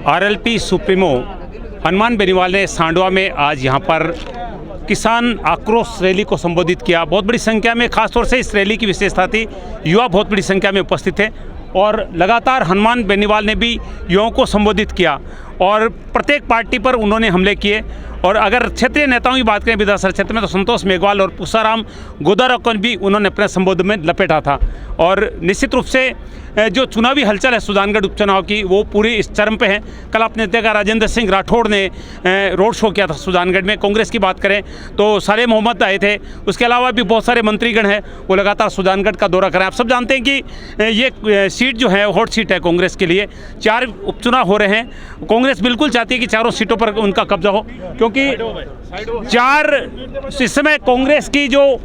RLP supremo Hanuman Beniwal ने सांडवा में आज यहाँ पर किसान आक्रोश रैली को संबोधित किया। बहुत बड़ी संख्या में, खासतौर से इस रैली की विशेषता थी युवा बहुत बड़ी संख्या में उपस्थित थे और लगातार हनुमान बेनीवाल ने भी युवाओं को संबोधित किया और प्रत्येक पार्टी पर उन्होंने हमले किए। और अगर क्षेत्रीय नेताओं की बात करें विधानसभा क्षेत्र में, तो संतोष मेघवाल और पुष्पाराम गोदारा को भी उन्होंने अपने संबोधन में लपेटा था। और निश्चित रूप से जो चुनावी हलचल है सुजानगढ़ उपचुनाव की, वो पूरी इस चरम पे है। कल अपने नेता का राजेंद्र सिंह राठौड़ ने रोड शो किया था सुजानगढ़ में। कांग्रेस की बात करें तो साले मोहम्मद आए थे, उसके अलावा भी बहुत सारे मंत्रीगण हैं, वो लगातार सुजानगढ़ का दौरा करें। आप सब जानते हैं कि ये सीट जो है हॉट सीट है कांग्रेस के लिए। 4 उपचुनाव हो रहे हैं, कांग्रेस बिल्कुल चाहती है कि चारों सीटों पर उनका कब्जा हो, क्योंकि 4 इस समय कांग्रेस की जो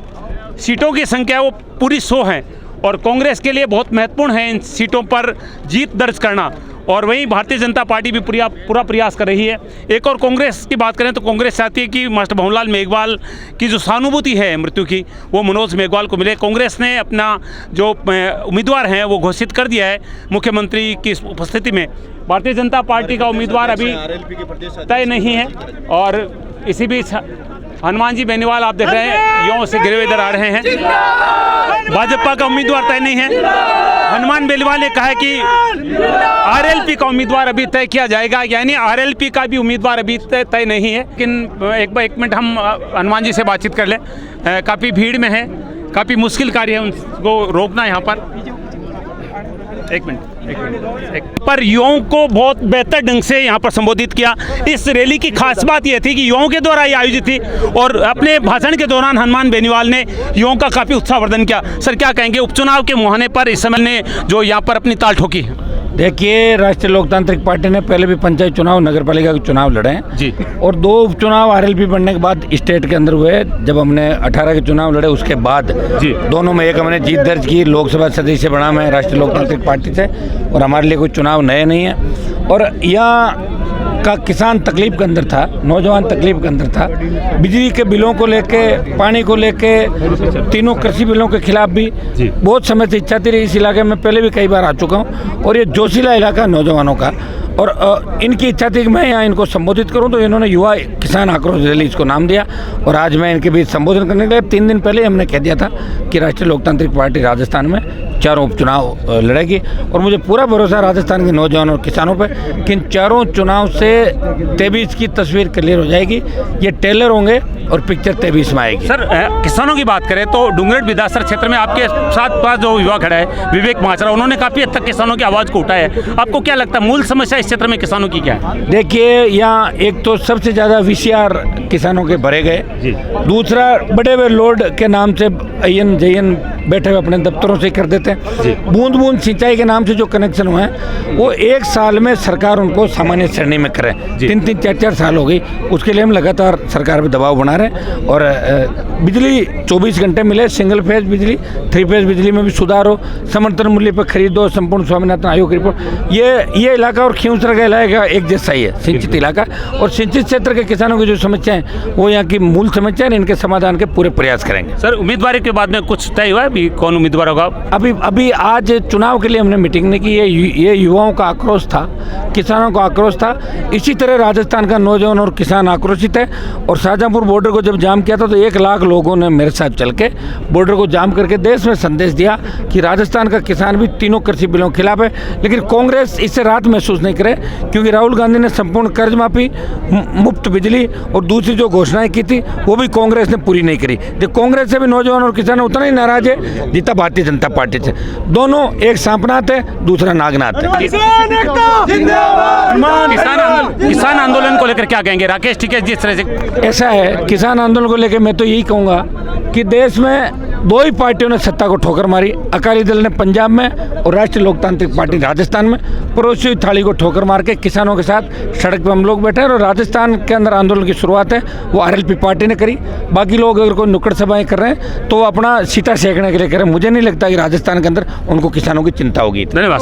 सीटों की संख्या है वो पूरी 100 है और कांग्रेस के लिए बहुत महत्वपूर्ण है इन सीटों पर जीत दर्ज करना। और वहीं भारतीय जनता पार्टी भी पूरा प्रयास कर रही है। एक और कांग्रेस की बात करें तो कांग्रेस चाहती है कि मास्टर भंवरलाल मेघवाल की जो सहानुभूति है मृत्यु की, वो मनोज मेघवाल को मिले। कांग्रेस ने अपना जो उम्मीदवार हैं वो घोषित कर दिया है मुख्यमंत्री की उपस्थिति में। भारतीय जनता पार्टी का उम्मीदवार अभी तय नहीं है और इसी बीच हनुमान जी बेनीवाल आप देख रहे हैं युवाओं से घिरे हुए इधर आ रहे हैं। भाजपा का उम्मीदवार तय नहीं है। हनुमान बेनीवाल ने कहा है कि आरएलपी का उम्मीदवार अभी तय किया जाएगा, यानी आरएलपी का भी उम्मीदवार अभी तय नहीं है। लेकिन एक मिनट हम हनुमान जी से बातचीत कर लें। काफ़ी भीड़ में है, काफ़ी मुश्किल कार्य है उनको रोकना यहाँ पर। एक मिनट पर युवाओं को बहुत बेहतर ढंग से यहाँ पर संबोधित किया। इस रैली की खास बात यह थी कि युवाओं के द्वारा ये आयोजित थी और अपने भाषण के दौरान हनुमान बेनीवाल ने युवाओं का काफ़ी उत्साहवर्धन किया। सर, क्या कहेंगे उपचुनाव के मुहाने पर इस समय ने जो यहाँ पर अपनी ताल ठोकी? देखिए, राष्ट्रीय लोकतांत्रिक पार्टी ने पहले भी पंचायत चुनाव, नगर पालिका के चुनाव लड़े हैं जी, और 2 उपचुनाव आरएलपी बनने के बाद स्टेट के अंदर हुए। जब हमने 18 के चुनाव लड़े उसके बाद जी, दोनों में एक हमने जीत दर्ज की। लोकसभा सदस्य बना मैं राष्ट्रीय लोकतांत्रिक पार्टी से और हमारे लिए कोई चुनाव नए नहीं है। और यहाँ का किसान तकलीफ के अंदर था, नौजवान तकलीफ के अंदर था। बिजली के बिलों को लेके, पानी को लेके, तीनों कृषि बिलों के खिलाफ भी बहुत समय से इच्छा थी। इस इलाके में पहले भी कई बार आ चुका हूँ और ये जोशीला इलाका नौजवानों का, और इनकी इच्छा थी कि मैं यहाँ इनको संबोधित करूँ, तो इन्होंने युवा किसान आक्रोश रैली इसको नाम दिया। और आज मैं इनके बीच संबोधन करने के लिए 3 दिन पहले हमने कह दिया था कि राष्ट्रीय लोकतांत्रिक पार्टी राजस्थान में 4 उपचुनाव लड़ेगी और मुझे पूरा भरोसा राजस्थान के नौजवानों और किसानों पर कि इन 4 चुनाव से 23 की तस्वीर क्लियर हो जाएगी। ये टेलर होंगे और पिक्चर 23 में आएगी। सर, किसानों की बात करें तो डूंगरगढ़ विधानसभा क्षेत्र में आपके साथ जो युवा खड़ा है विवेक माचरा, उन्होंने काफ़ी हद तक किसानों की आवाज़ को उठाया है। आपको क्या लगता है मूल समस्या इस क्षेत्र में किसानों की क्या है? देखिए, यहाँ एक तो सबसे ज़्यादा VCR किसानों के भरे गए, दूसरा बड़े बड़े लोड के नाम से अयन जयन बैठे हुए अपने दफ्तरों से कर देते हैं। बूंद बूंद सिंचाई के नाम से जो कनेक्शन हुए हैं वो 1 साल में सरकार उनको सामान्य श्रेणी में करे। 3-3, 4-4 साल हो गई, उसके लिए हम लगातार सरकार पर दबाव बना रहे हैं। और बिजली 24 घंटे मिले, सिंगल फेज बिजली, 3 फेज बिजली में भी सुधार हो, समर्थन मूल्य पर खरीदो, संपूर्ण स्वामीनाथन आयोग की रिपोर्ट। ये इलाका और खियूसरा का इलाका एक जैसा ही है, सिंचित इलाका। और सिंचित क्षेत्र के किसानों की जो समस्याएं वो यहाँ की मूल समस्या है, इनके समाधान के पूरे प्रयास करेंगे। सर, उम्मीदवार के बाद में कुछ तय हुआ है कौन उम्मीदवार होगा? अभी आज चुनाव के लिए हमने मीटिंग नहीं की। ये युवाओं का आक्रोश था, किसानों का आक्रोश था। इसी तरह राजस्थान का नौजवान और किसान आक्रोशित है। और शाहजहाँपुर बॉर्डर को जब जाम किया था तो 1 लाख लोगों ने मेरे साथ चल के बॉर्डर को जाम करके देश में संदेश दिया कि राजस्थान का किसान भी तीनों कृषि बिलों के खिलाफ है। लेकिन कांग्रेस इससे राहत महसूस नहीं करे, क्योंकि राहुल गांधी ने संपूर्ण कर्ज माफी, मुफ्त बिजली और दूसरी जो घोषणाएं की थी वो भी कांग्रेस ने पूरी नहीं करी। जो कांग्रेस से भी नौजवान और किसान उतना ही नाराज है जितना भारतीय जनता पार्टी से। दोनों एक सांपनाथ है, दूसरा नागनाथ है। किसान आंदोलन को लेकर क्या कहेंगे राकेश? ठीक है, जिस तरह से ऐसा है, किसान आंदोलन को लेकर मैं तो यही कहूँगा कि देश में 2 ही पार्टियों ने सत्ता को ठोकर मारी। अकाली दल ने पंजाब में और राष्ट्रीय लोकतांत्रिक पार्टी राजस्थान में। पड़ोसी थाली को ठोकर मार के किसानों के साथ सड़क पर हम लोग बैठे हैं। और राजस्थान के अंदर आंदोलन की शुरुआत है वो आरएलपी पार्टी ने करी। बाकी लोग अगर कोई नुक्कड़ सभाएं कर रहे हैं तो वो अपना सीटा सेकने के लिए कर रहे हैं। मुझे नहीं लगता कि राजस्थान के अंदर उनको किसानों की चिंता होगी। धन्यवाद।